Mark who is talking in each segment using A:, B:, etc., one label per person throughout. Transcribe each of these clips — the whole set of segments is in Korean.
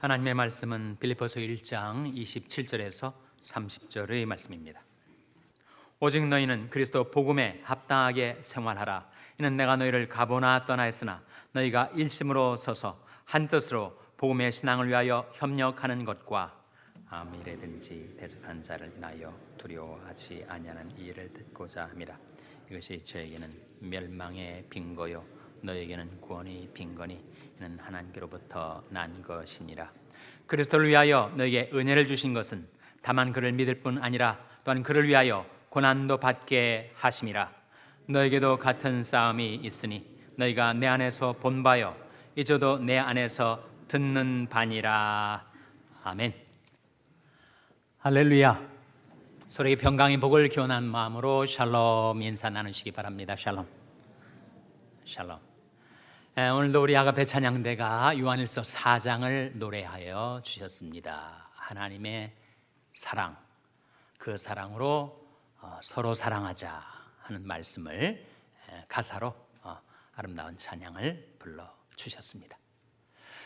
A: 하나님의 말씀은 빌립보서 1장 27절에서 30절의 말씀입니다. 오직 너희는 그리스도 복음에 합당하게 생활하라. 이는 내가 너희를 가보나 떠나했으나 너희가 일심으로 서서 한뜻으로 복음의 신앙을 위하여 협력하는 것과 미래든지 대적한 자를 인하여 두려워하지 아니하는 이 일을 듣고자 함이라. 이것이 저에게는 멸망의 빈거요 너에게는 구원의 빈거니 이는 하나님께로부터 난 것이니라. 그리스도를 위하여 너에게 은혜를 주신 것은 다만 그를 믿을 뿐 아니라 또한 그를 위하여 고난도 받게 하심이라. 너에게도 같은 싸움이 있으니 너희가 내 안에서 본 바요 이제도 내 안에서 듣는 바니라. 아멘. 할렐루야. 서로의 평강의 복을 기원한 마음으로 샬롬 인사 나누시기 바랍니다. 샬롬. 샬롬. 오늘도 우리 아가페 찬양대가 요한일서 4장을 노래하여 주셨습니다. 하나님의 사랑, 그 사랑으로 서로 사랑하자 하는 말씀을 가사로 아름다운 찬양을 불러주셨습니다.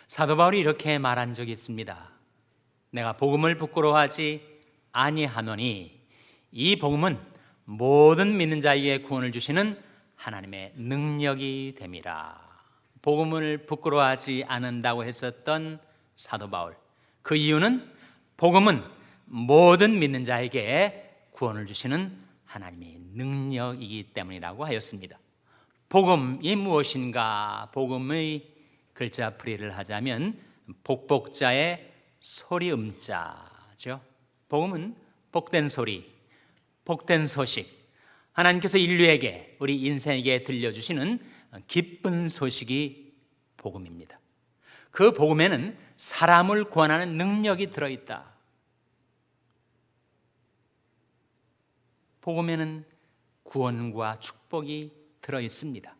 A: 사도 바울이 이렇게 말한 적이 있습니다. 내가 복음을 부끄러워하지 아니하노니 이 복음은 모든 믿는 자에게 구원을 주시는 하나님의 능력이 됨이라. 복음을 부끄러워하지 않는다고 했었던 사도 바울, 그 이유는 복음은 모든 믿는 자에게 구원을 주시는 하나님의 능력이기 때문이라고 하였습니다. 복음이 무엇인가? 복음의 글자풀이를 하자면 복복자의 소리음자죠. 복음은 복된 소리, 복된 소식, 하나님께서 인류에게, 우리 인생에게 들려주시는 기쁜 소식이 복음입니다. 그 복음에는 사람을 구원하는 능력이 들어있다. 복음에는 구원과 축복이 들어있습니다.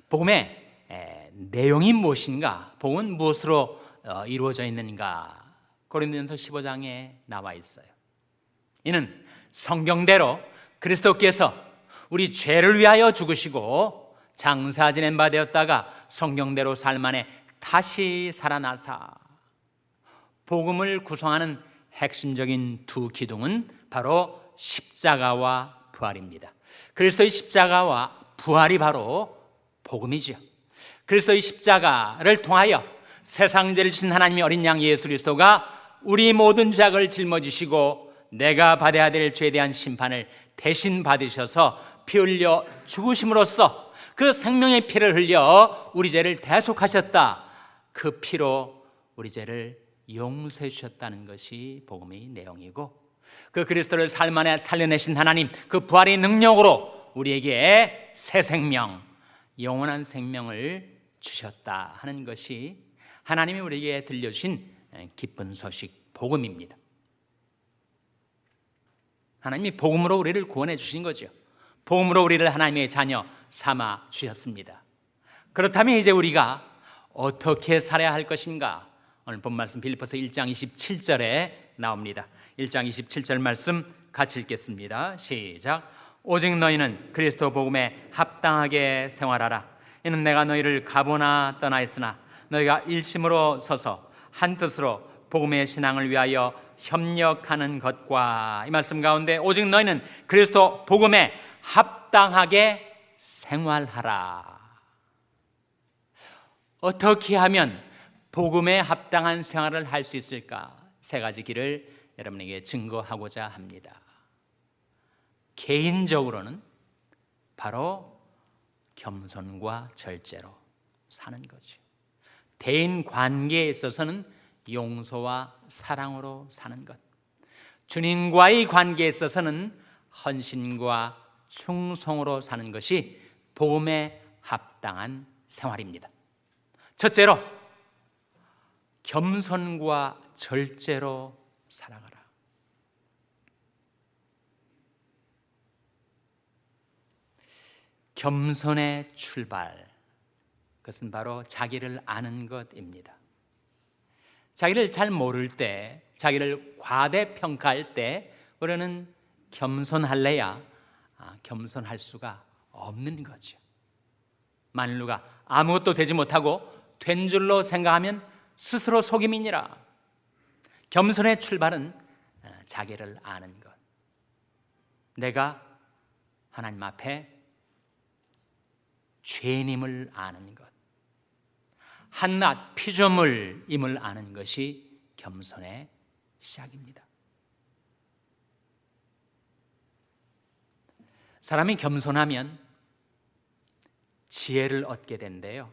A: 복음의 내용이 무엇인가? 복음은 무엇으로 이루어져 있는가? 고린도전서 15장에 나와 있어요. 이는 성경대로 그리스도께서 우리 죄를 위하여 죽으시고 장사 지낸 바 되었다가 성경대로 삶 안에 다시 살아나사 복음을 구성하는 핵심적인 두 기둥은 바로 십자가와 부활입니다. 그리스도의 십자가와 부활이 바로 복음이죠. 그리스도의 십자가를 통하여 세상 죄를 지신 하나님의 어린 양 예수 그리스도가 우리 모든 죄악을 짊어지시고 내가 받아야 될 죄에 대한 심판을 대신 받으셔서 피 흘려 죽으심으로써 그 생명의 피를 흘려 우리 죄를 대속하셨다. 그 피로 우리 죄를 용서해 주셨다는 것이 복음의 내용이고, 그 그리스도를 삶 안에 살려내신 하나님, 그 부활의 능력으로 우리에게 새 생명, 영원한 생명을 주셨다 하는 것이 하나님이 우리에게 들려주신 기쁜 소식, 복음입니다. 하나님이 복음으로 우리를 구원해 주신 거죠. 복음으로 우리를 하나님의 자녀 삼아 주셨습니다. 그렇다면 이제 우리가 어떻게 살아야 할 것인가? 오늘 본 말씀 빌립보서 1장 27절에 나옵니다. 1장 27절 말씀 같이 읽겠습니다. 시작. 오직 너희는 그리스도 복음에 합당하게 생활하라. 이는 내가 너희를 가보나 떠나했으나 너희가 일심으로 서서 한뜻으로 복음의 신앙을 위하여 협력하는 것과, 이 말씀 가운데 오직 너희는 그리스도 복음에 합당하게 생활하라. 어떻게 하면 복음에 합당한 생활을 할 수 있을까? 세 가지 길을 여러분에게 증거하고자 합니다. 개인적으로는 바로 겸손과 절제로 사는 거죠. 대인 관계에 있어서는 용서와 사랑으로 사는 것, 주님과의 관계에 있어서는 헌신과 충성으로 사는 것이 복음에 합당한 생활입니다. 첫째로 겸손과 절제로 살아가라. 겸손의 출발, 그것은 바로 자기를 아는 것입니다. 자기를 잘 모를 때, 자기를 과대평가할 때 우리는 겸손할래야 겸손할 수가 없는 거죠. 만일 누가 아무것도 되지 못하고 된 줄로 생각하면 스스로 속임이니라. 겸손의 출발은 자기를 아는 것. 내가 하나님 앞에 죄인임을 아는 것. 한낱 피조물임을 아는 것이 겸손의 시작입니다. 사람이 겸손하면 지혜를 얻게 된대요.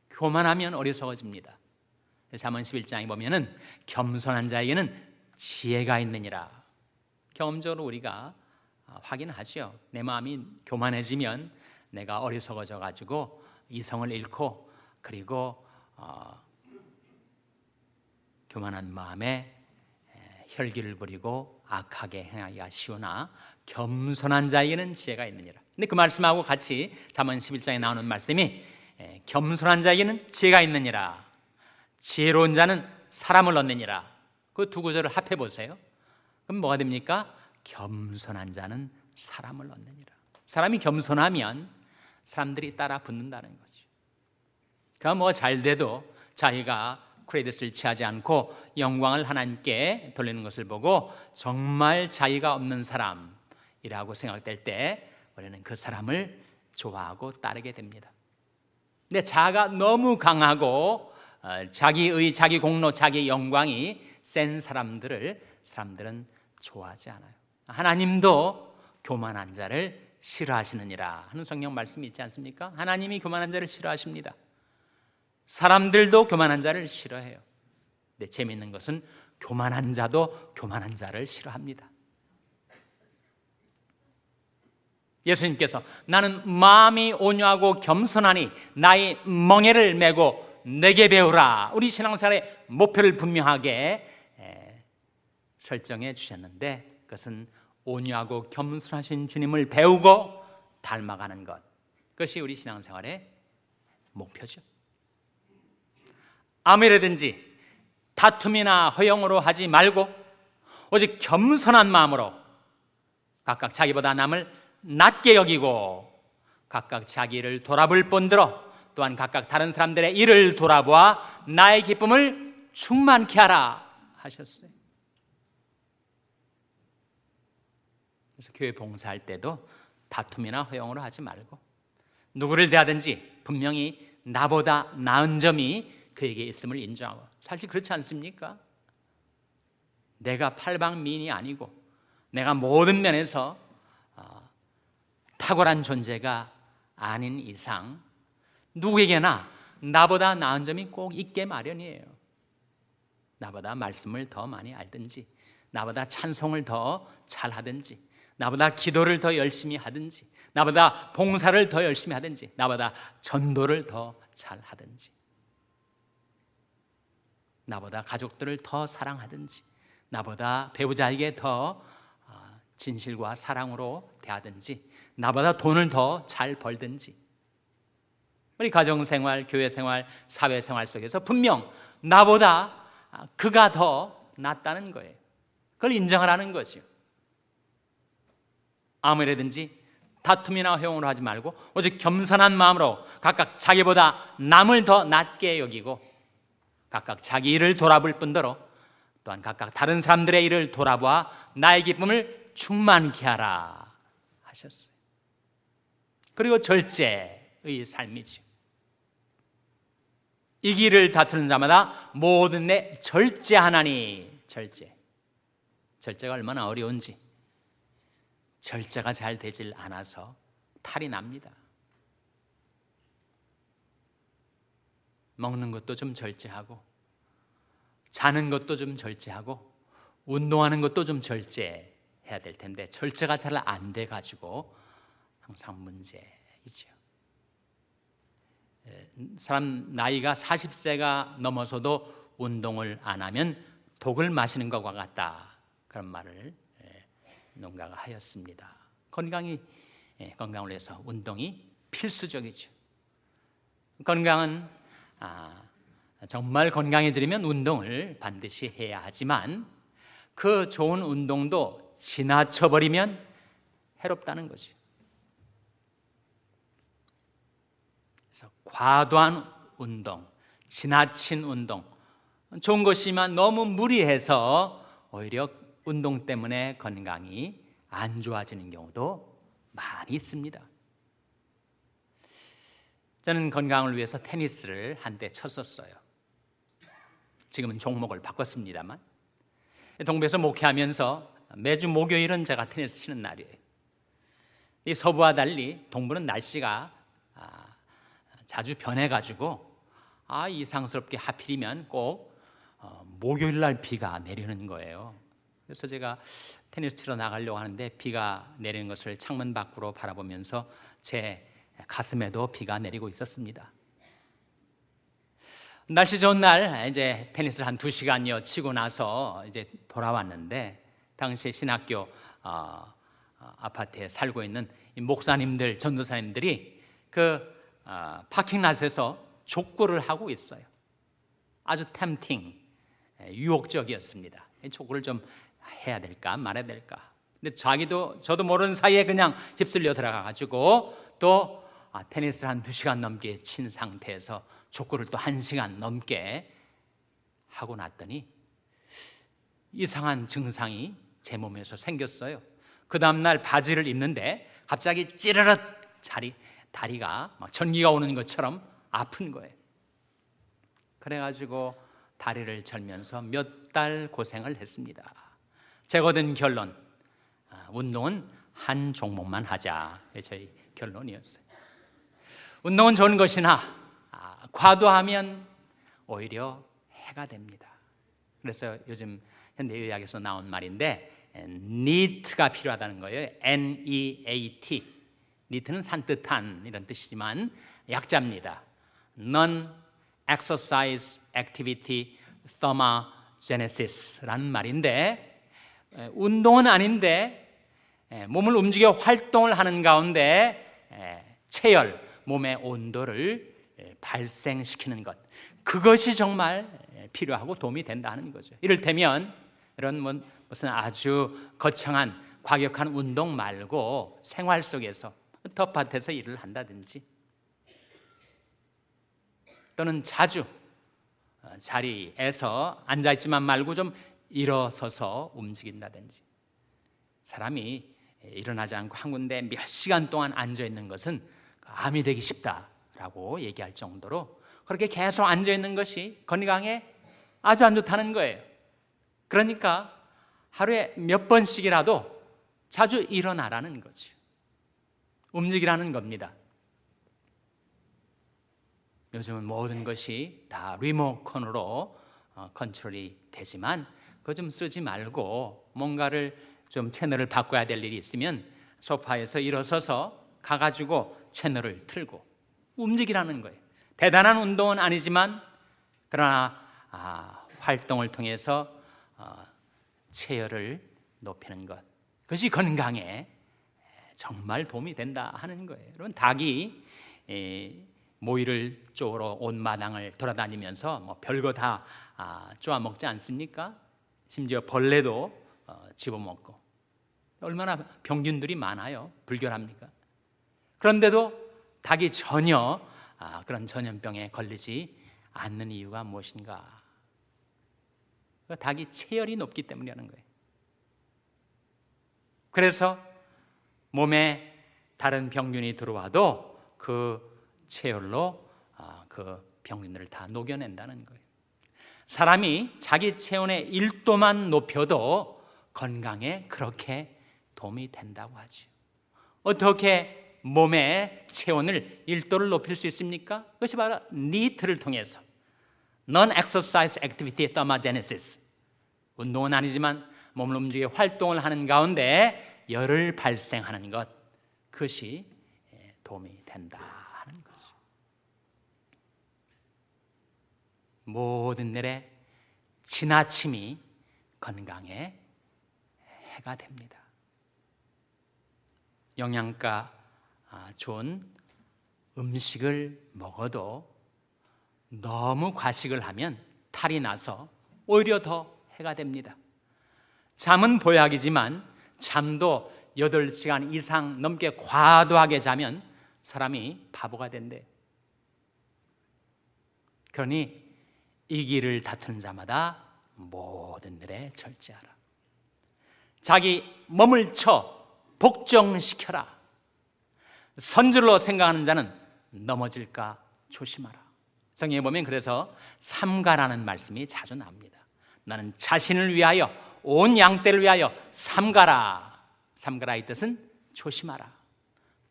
A: 교만하면 어리석어집니다. 잠언 11장에 보면은 겸손한 자에게는 지혜가 있느니라. 경험적으로 우리가 확인하죠. 내 마음이 교만해지면 내가 어리석어져 가지고 이성을 잃고, 그리고 교만한 마음에 혈기를 부리고 악하게 행하기가 쉬우나 겸손한 자에게는 지혜가 있느니라. 근데 그 말씀하고 같이 잠언 11장에 나오는 말씀이 겸손한 자에게는 지혜가 있느니라. 지혜로운 자는 사람을 얻느니라. 그 두 구절을 합해 보세요. 그럼 뭐가 됩니까? 겸손한 자는 사람을 얻느니라. 사람이 겸손하면 사람들이 따라 붙는다는 거죠. 그러니까 뭐 잘 돼도 자기가 크레딧을 취하지 않고 영광을 하나님께 돌리는 것을 보고 정말 자기가 없는 사람이라고 생각될 때 우리는 그 사람을 좋아하고 따르게 됩니다. 근데 자아가 너무 강하고 자기의 자기 공로, 자기 영광이 센 사람들은 좋아하지 않아요. 하나님도 교만한 자를 싫어하시느니라 하는 성경 말씀이 있지 않습니까? 하나님이 교만한 자를 싫어하십니다. 사람들도 교만한 자를 싫어해요. 근데 재미있는 것은 교만한 자도 교만한 자를 싫어합니다. 예수님께서 나는 마음이 온유하고 겸손하니 나의 멍에를 메고 내게 배우라. 우리 신앙생활의 목표를 분명하게 설정해 주셨는데, 그것은 온유하고 겸손하신 주님을 배우고 닮아가는 것, 그것이 우리 신앙생활의 목표죠. 아무래든지 다툼이나 허영으로 하지 말고 오직 겸손한 마음으로 각각 자기보다 남을 낮게 여기고 각각 자기를 돌아볼 뿐더러 또한 각각 다른 사람들의 일을 돌아보아 나의 기쁨을 충만케 하라 하셨어요. 그래서 교회 봉사할 때도 다툼이나 허영으로 하지 말고 누구를 대하든지 분명히 나보다 나은 점이 그에게 있음을 인정하고. 사실 그렇지 않습니까? 내가 팔방미인이 아니고 내가 모든 면에서 탁월한 존재가 아닌 이상 누구에게나 나보다 나은 점이 꼭 있게 마련이에요. 나보다 말씀을 더 많이 알든지, 나보다 찬송을 더 잘하든지, 나보다 기도를 더 열심히 하든지, 나보다 봉사를 더 열심히 하든지, 나보다 전도를 더 잘하든지, 나보다 가족들을 더 사랑하든지, 나보다 배우자에게 더 진실과 사랑으로 대하든지, 나보다 돈을 더 잘 벌든지, 우리 가정생활, 교회생활, 사회생활 속에서 분명 나보다 그가 더 낫다는 거예요. 그걸 인정하라는 거죠. 아무래든지 다툼이나 허용으로 하지 말고 오직 겸손한 마음으로 각각 자기보다 남을 더 낮게 여기고 각각 자기 일을 돌아볼 뿐더러 또한 각각 다른 사람들의 일을 돌아보아 나의 기쁨을 충만케 하라 하셨어요. 그리고 절제의 삶이죠. 이 길을 다투는 자마다 모든 내 절제하나니. 절제가 얼마나 어려운지, 절제가 잘 되질 않아서 탈이 납니다. 먹는 것도 좀 절제하고, 자는 것도 좀 절제하고, 운동하는 것도 좀 절제해야 될 텐데 절제가 잘 안 돼가지고 항상 문제이죠. 사람 나이가 40세가 넘어서도 운동을 안 하면 독을 마시는 것과 같다, 그런 말을 누군가가 하였습니다. 건강을 위해서 운동이 필수적이죠. 건강은 정말 건강해지려면 운동을 반드시 해야 하지만 그 좋은 운동도 지나쳐버리면 해롭다는 거죠. 그래서 과도한 운동, 지나친 운동, 좋은 것이지만 너무 무리해서 오히려 운동 때문에 건강이 안 좋아지는 경우도 많이 있습니다. 저는 건강을 위해서 테니스를 한때 쳤었어요. 지금은 종목을 바꿨습니다만 동부에서 목회하면서 매주 목요일은 제가 테니스 치는 날이에요. 이 서부와 달리 동부는 날씨가 자주 변해가지고 이상스럽게 하필이면 꼭 목요일 날 비가 내리는 거예요. 그래서 제가 테니스 치러 나가려고 하는데 비가 내리는 것을 창문 밖으로 바라보면서 제 가슴에도 비가 내리고 있었습니다. 날씨 좋은 날 이제 테니스를 한 2시간여 치고 나서 이제 돌아왔는데 당시 신학교 아파트에 살고 있는 목사님들, 전도사님들이 그 파킹랏에서 족구를 하고 있어요. 아주 템팅, 유혹적이었습니다. 족구를 좀 해야 될까 말아야 될까. 근데 저도 모르는 사이에 그냥 휩쓸려 들어가가지고 또 테니스를 한 2시간 넘게 친 상태에서 족구를 또 1시간 넘게 하고 났더니 이상한 증상이 제 몸에서 생겼어요. 그 다음날 바지를 입는데 갑자기 찌르륵 다리가 막 전기가 오는 것처럼 아픈 거예요. 그래가지고 다리를 절면서 몇 달 고생을 했습니다. 제가 얻은 결론, 운동은 한 종목만 하자. 저희 결론이었어요. 운동은 좋은 것이나 과도하면 오히려 해가 됩니다. 그래서 요즘 현대의학에서 나온 말인데 NEAT가 필요하다는 거예요. NEAT. NEAT는 산뜻한 이런 뜻이지만 약자입니다. Non-Exercise Activity Thermogenesis라는 말인데 운동은 아닌데 몸을 움직여 활동을 하는 가운데 체열, 몸의 온도를 발생시키는 것, 그것이 정말 필요하고 도움이 된다 하는 거죠. 이를테면 이런 무슨 아주 거창한 과격한 운동 말고 생활 속에서 텃밭에서 일을 한다든지 또는 자주 자리에서 앉아있지만 말고 좀 일어서서 움직인다든지. 사람이 일어나지 않고 한 군데 몇 시간 동안 앉아있는 것은 암이 되기 쉽다라고 얘기할 정도로 그렇게 계속 앉아있는 것이 건강에 아주 안 좋다는 거예요. 그러니까 하루에 몇 번씩이라도 자주 일어나라는 거죠. 움직이라는 겁니다. 요즘은 모든 것이 다 리모컨으로 컨트롤이 되지만 그거 좀 쓰지 말고 뭔가를 좀 채널을 바꿔야 될 일이 있으면 소파에서 일어서서 가가지고 채널을 틀고 움직이라는 거예요. 대단한 운동은 아니지만 그러나 활동을 통해서 체열을 높이는 것, 그것이 건강에 정말 도움이 된다 하는 거예요. 여러분, 닭이 모이를 쪽으로 온 마당을 돌아다니면서 뭐 별거 다 쪼아 먹지 않습니까? 심지어 벌레도 집어먹고 얼마나 병균들이 많아요. 불결합니까? 그런데도 닭이 전혀 그런 전염병에 걸리지 않는 이유가 무엇인가? 닭이 체열이 높기 때문이라는 거예요. 그래서 몸에 다른 병균이 들어와도 그 체열로 그 병균들을 다 녹여낸다는 거예요. 사람이 자기 체온의 1도만 높여도 건강에 그렇게 도움이 된다고 하죠. 어떻게 몸의 체온을 1도를 높일 수 있습니까? 그것이 바로 NEAT를 통해서 Non-Exercise Activity Thermogenesis, 운동은 아니지만 몸을 움직여 활동을 하는 가운데 열을 발생하는 것, 그것이 도움이 된다 하는 거죠. 모든 일에 지나침이 건강에 해가 됩니다. 영양가 좋은 음식을 먹어도 너무 과식을 하면 탈이 나서 오히려 더 해가 됩니다. 잠은 보약이지만 잠도 8시간 이상 넘게 과도하게 자면 사람이 바보가 된대. 그러니 이 길을 다투는 자마다 모든 일에 절제하라. 자기 몸을 쳐 복종시켜라. 선줄로 생각하는 자는 넘어질까 조심하라. 성경에 보면 그래서 삼가라는 말씀이 자주 나옵니다. 나는 자신을 위하여 온 양떼를 위하여 삼가라. 삼가라의 뜻은 조심하라,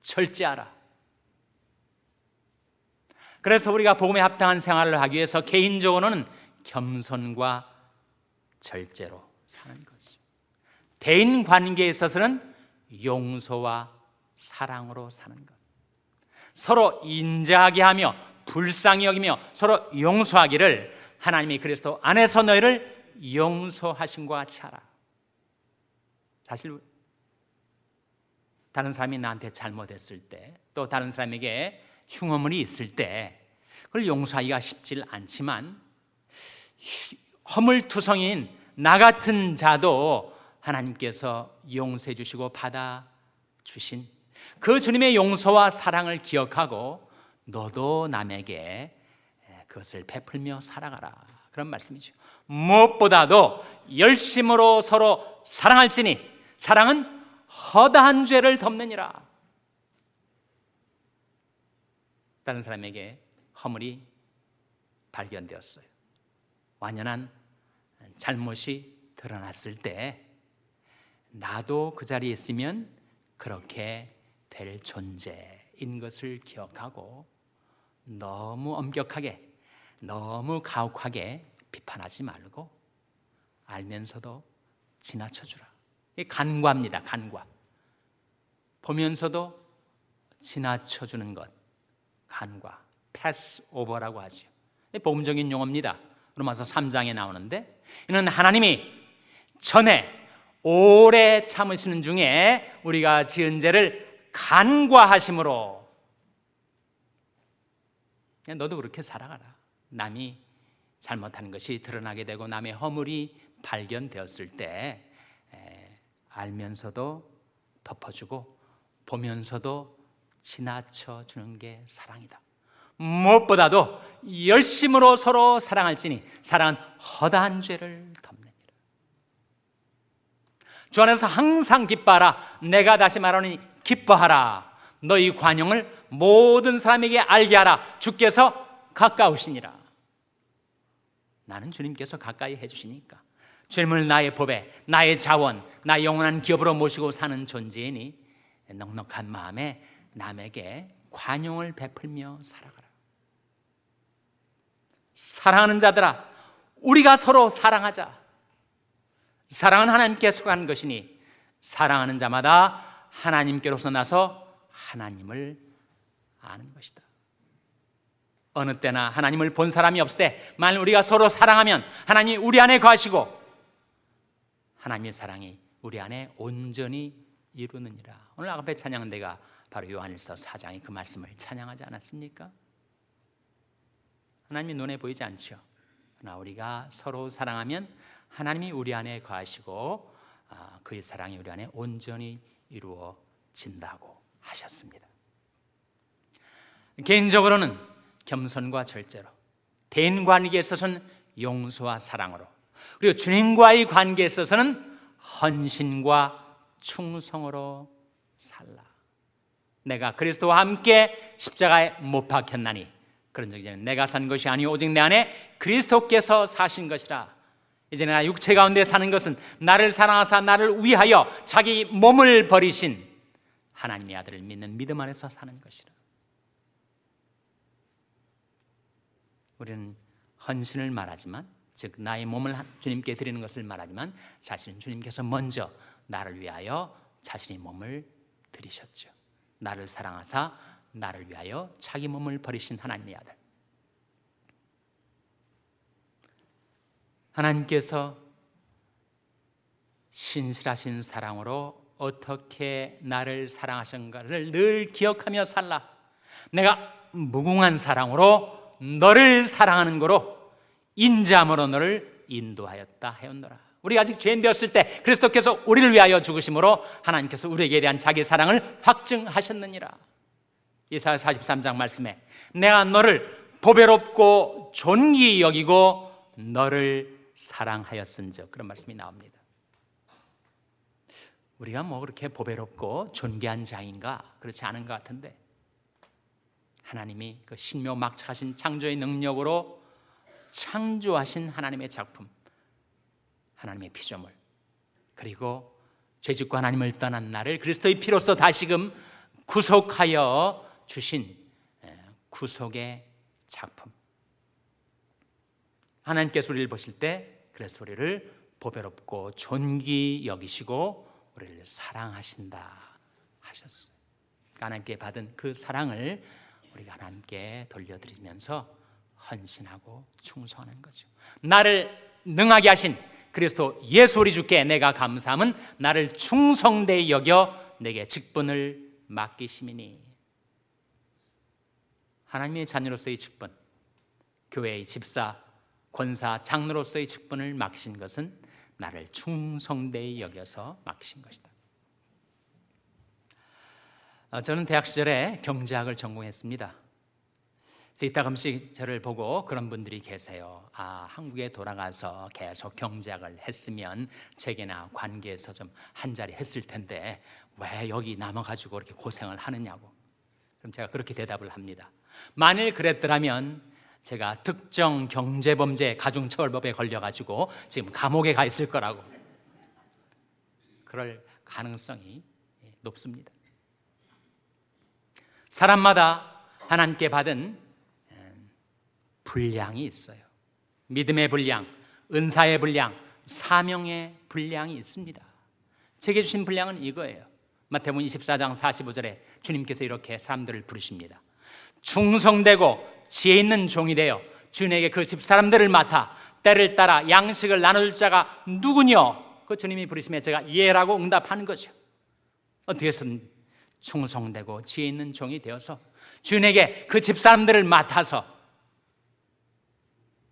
A: 절제하라. 그래서 우리가 복음에 합당한 생활을 하기 위해서 개인적으로는 겸손과 절제로 사는 거죠. 대인 관계에 있어서는 용서와 사랑으로 사는 것. 서로 인자하게 하며 불쌍히 여기며 서로 용서하기를 하나님이 그리스도 안에서 너희를 용서하신 것 같이 하라. 사실 다른 사람이 나한테 잘못했을 때, 또 다른 사람에게 흉어물이 있을 때 그걸 용서하기가 쉽지 않지만 허물투성인 나 같은 자도 하나님께서 용서해 주시고 받아주신 그 주님의 용서와 사랑을 기억하고 너도 남에게 그것을 베풀며 살아가라, 그런 말씀이죠. 무엇보다도 열심으로 서로 사랑할지니 사랑은 허다한 죄를 덮느니라. 다른 사람에게 허물이 발견되었어요. 완연한 잘못이 드러났을 때 나도 그 자리에 있으면 그렇게 될 존재인 것을 기억하고 너무 엄격하게, 너무 가혹하게 비판하지 말고 알면서도 지나쳐주라. 이게 간과입니다. 간과. 보면서도 지나쳐주는 것, 간과, 패스 오버라고 하죠. 복음적인 용어입니다. 로마서 3장에 나오는데 이는 하나님이 전에 오래 참으시는 중에 우리가 지은 죄를 간과하심으로, 너도 그렇게 살아가라. 남이 잘못한 것이 드러나게 되고 남의 허물이 발견되었을 때 알면서도 덮어주고 보면서도 지나쳐주는 게 사랑이다. 무엇보다도 열심으로 서로 사랑할지니 사랑은 허다한 죄를 덮느니라. 주 안에서 항상 기뻐하라. 내가 다시 말하노니 기뻐하라. 너희 관용을 모든 사람에게 알게 하라. 주께서 가까우시니라. 나는 주님께서 가까이 해주시니까 주님을 나의 보배, 나의 자원, 나의 영원한 기업으로 모시고 사는 존재이니 넉넉한 마음에 남에게 관용을 베풀며 살아가라. 사랑하는 자들아, 우리가 서로 사랑하자. 사랑은 하나님께 속한 것이니 사랑하는 자마다 하나님께로서 나서 하나님을 아는 것이다. 어느 때나 하나님을 본 사람이 없을 때 만일 우리가 서로 사랑하면 하나님이 우리 안에 거하시고 하나님의 사랑이 우리 안에 온전히 이루느니라. 오늘 아가페 찬양대가 바로 요한일서 4장의 그 말씀을 찬양하지 않았습니까? 하나님이 눈에 보이지 않죠. 그러나 우리가 서로 사랑하면 하나님이 우리 안에 거하시고 그의 사랑이 우리 안에 온전히 이루어진다고 하셨습니다. 개인적으로는 겸손과 절제로, 대인 관계에 있어서는 용서와 사랑으로, 그리고 주님과의 관계에 있어서는 헌신과 충성으로 살라. 내가 그리스도와 함께 십자가에 못 박혔나니 그런 적이 이제는 내가 산 것이 아니오 오직 내 안에 그리스도께서 사신 것이라. 이제 내가 육체 가운데 사는 것은 나를 사랑하사 나를 위하여 자기 몸을 버리신 하나님의 아들을 믿는 믿음 안에서 사는 것이라. 우리는 헌신을 말하지만, 즉 나의 몸을 주님께 드리는 것을 말하지만 사실은 주님께서 먼저 나를 위하여 자신의 몸을 드리셨죠. 나를 사랑하사 나를 위하여 자기 몸을 버리신 하나님의 아들. 하나님께서 신실하신 사랑으로 어떻게 나를 사랑하신가를 늘 기억하며 살라. 내가 무궁한 사랑으로 너를 사랑하는 거로 인자함으로 너를 인도하였다 하였노라. 우리가 아직 죄인 되었을 때 그리스도께서 우리를 위하여 죽으심으로 하나님께서 우리에게 대한 자기 사랑을 확증하셨느니라. 이사야 43장 말씀에 내가 너를 보배롭고 존귀히 여기고 너를 사랑하였은즉, 그런 말씀이 나옵니다. 우리가 뭐 그렇게 보배롭고 존귀한 자인가? 그렇지 않은 것 같은데, 하나님이 그 신묘막측하신 창조의 능력으로 창조하신 하나님의 작품, 하나님의 피조물, 그리고 죄짓고 하나님을 떠난 나를 그리스도의 피로써 다시금 구속하여 주신 구속의 작품. 하나님께서 우리를 보실 때 그래서 우리를 보배롭고 존귀 여기시고 우리를 사랑하신다 하셨어요. 하나님께 받은 그 사랑을 우리가 하나님께 돌려드리면서 헌신하고 충성하는 거죠. 나를 능하게 하신 그리스도 예수 우리 주께 내가 감사함은 나를 충성되이 여겨 내게 직분을 맡기심이니. 하나님의 자녀로서의 직분, 교회의 집사, 권사, 장로로서의 직분을 맡기신 것은 나를 충성되이 여겨서 맡기신 것이다. 저는 대학 시절에 경제학을 전공했습니다. 이따금씩 저를 보고 그런 분들이 계세요. 한국에 돌아가서 계속 경제학을 했으면 재계나 관계에서 좀 한 자리 했을 텐데 왜 여기 남아가지고 그렇게 고생을 하느냐고. 그럼 제가 그렇게 대답을 합니다. 만일 그랬더라면 제가 특정 경제범죄 가중처벌법에 걸려가지고 지금 감옥에 가 있을 거라고. 그럴 가능성이 높습니다. 사람마다 하나님께 받은 분량이 있어요. 믿음의 분량, 은사의 분량, 사명의 분량이 있습니다. 제게 주신 분량은 이거예요. 마태복음 24장 45절에 주님께서 이렇게 사람들을 부르십니다. 충성되고 지혜 있는 종이 되어 주님에게 그 집사람들을 맡아 때를 따라 양식을 나눠줄 자가 누구뇨? 그 주님이 부르심에 제가 예라고 응답하는 거죠. 어떻게 해서든 충성되고 지혜 있는 종이 되어서 주님에게 그 집사람들을 맡아서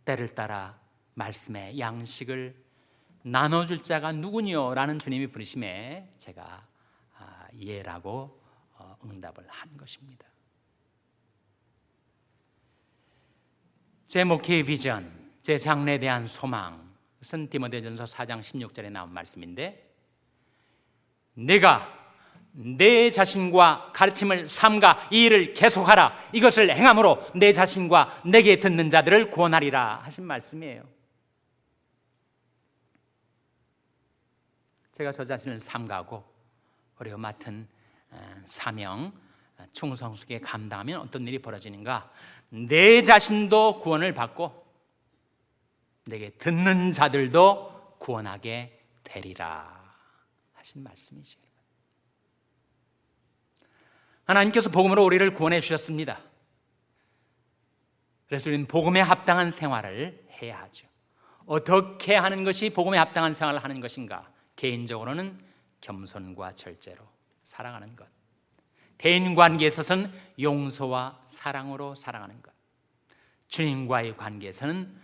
A: 때를 따라 말씀의 양식을 나눠줄 자가 누구뇨? 라는 주님이 부르심에 제가 예라고 응답을 한 것입니다. 제 목회의 비전, 제 장래에 대한 소망, 그것은 디모데전서 4장 16절에 나온 말씀인데, 내가 내 자신과 가르침을 삼가 이 일을 계속하라. 이것을 행함으로 내 자신과 내게 듣는 자들을 구원하리라 하신 말씀이에요. 제가 저 자신을 삼가고 그리고 맡은 사명, 충성 속에 감당하면 어떤 일이 벌어지는가? 내 자신도 구원을 받고 내게 듣는 자들도 구원하게 되리라 하신 말씀이죠. 하나님께서 복음으로 우리를 구원해 주셨습니다. 그래서 우리는 복음에 합당한 생활을 해야 하죠. 어떻게 하는 것이 복음에 합당한 생활을 하는 것인가? 개인적으로는 겸손과 절제로 사랑하는 것, 대인관계에 있어서는 용서와 사랑으로 사랑하는 것, 주님과의 관계에서는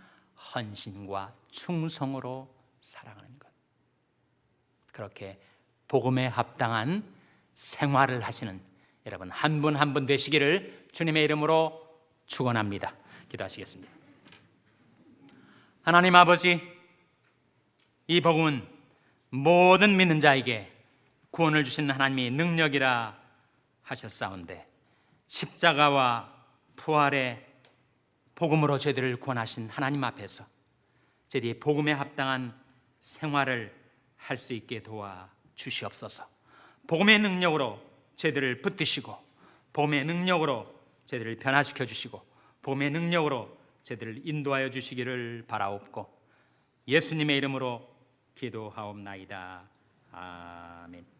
A: 헌신과 충성으로 사랑하는 것. 그렇게 복음에 합당한 생활을 하시는 여러분 한 분 한 분 되시기를 주님의 이름으로 축원합니다. 기도하시겠습니다. 하나님 아버지, 이 복음은 모든 믿는 자에게 구원을 주신 하나님의 능력이라 하셨사온데, 십자가와 부활의 복음으로 저희들을 구원하신 하나님 앞에서 저희들이 복음에 합당한 생활을 할 수 있게 도와 주시옵소서. 복음의 능력으로 저희들을 붙드시고, 복음의 능력으로 저희들을 변화시켜 주시고, 복음의 능력으로 저희들을 인도하여 주시기를 바라옵고 예수님의 이름으로 기도하옵나이다. 아멘.